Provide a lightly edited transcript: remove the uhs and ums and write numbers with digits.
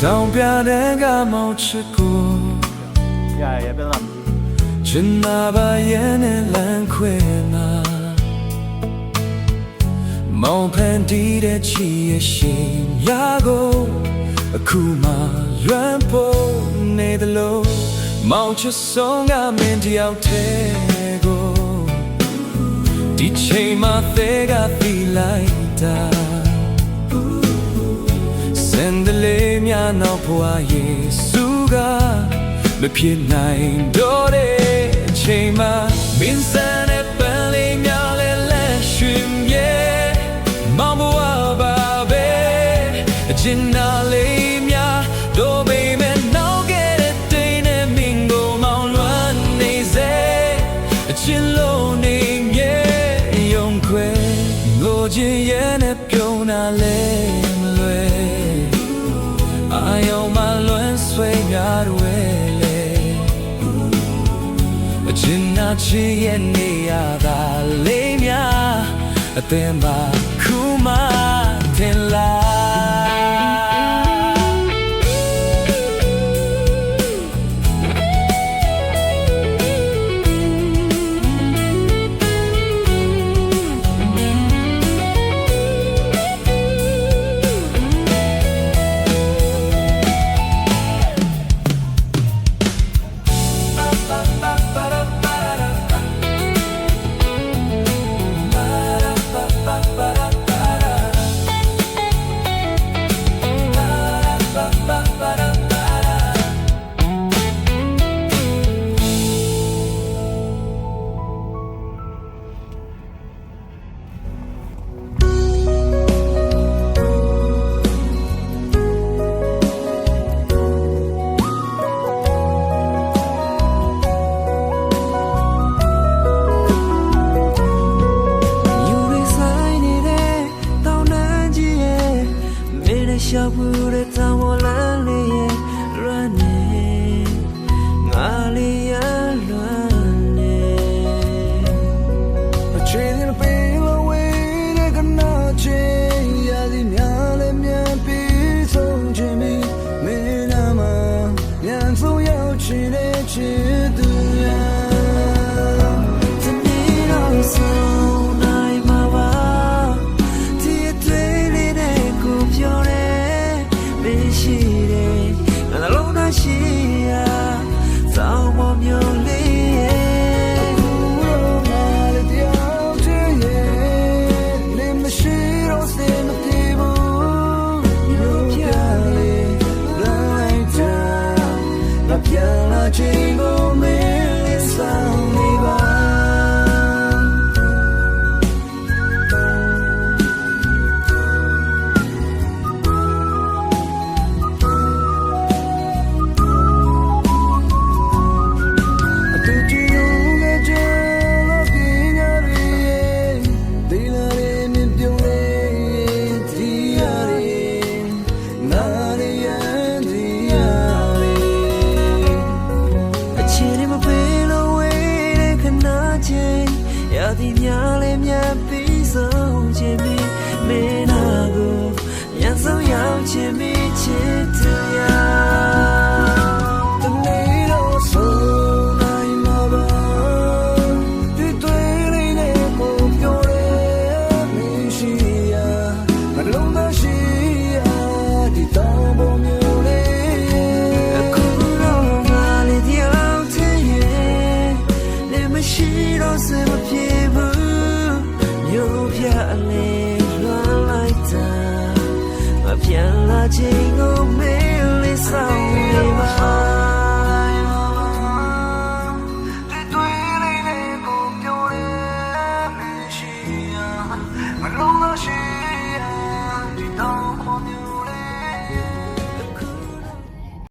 တောင်ပြတဲ့ကမောင်ချစ်ကိုရရပြန်လာချင်နာပါရဲ့နဲ့လမ်းခွေနာမောင်ဖန်တီးတဲ့ချီရဲ့ရှင်ရာကိုအခုမှလွမ်းဖို့နေတယ်လို့မောင်ချစ်ဆုံးကမင်းတယောက်တည်းကိုဒီချိန်မှသေးကပြီးလိုက်တာစင်ဒလေးများနောက်ဘဝယေစုကမဖြစ်နိုင်တော့တဲ့အချိန်မှမင်းစံတဲ့ပန်းလေးများလဲလက်ရွှင်ရဲ့မောင်ဘဝပါပဲအချင်နာလေးများတို့ပေမဲ့နောက်ခဲ့တဲ့တိမ်နဲ့မင်းကိုမောင်လွမ်းနေစေအချင်လုံးနေမြဲယုံခွဲငိုချင်ရဲ့နဲ့ပြုံးတာလဲမလွယ်အာယုံမှလွမ်းဆွေများတွေလေအချင်နာချစ်ရဲ့နေရတာလေးများအသင်ပါခုမှထင်လား小不的在我蓝里乱呢，哪里呀乱呢？我确定了背了为那个那些压力面来面比从前面没那么两总要去的去的呀，在你老手。ပြန်လာခြင်းကိုမင်းလေးဆောင်နေပါတဲ့တွေ့လေးနဲ့ကိုပြောတယ်မရှိရမလုံးလို့ရှိ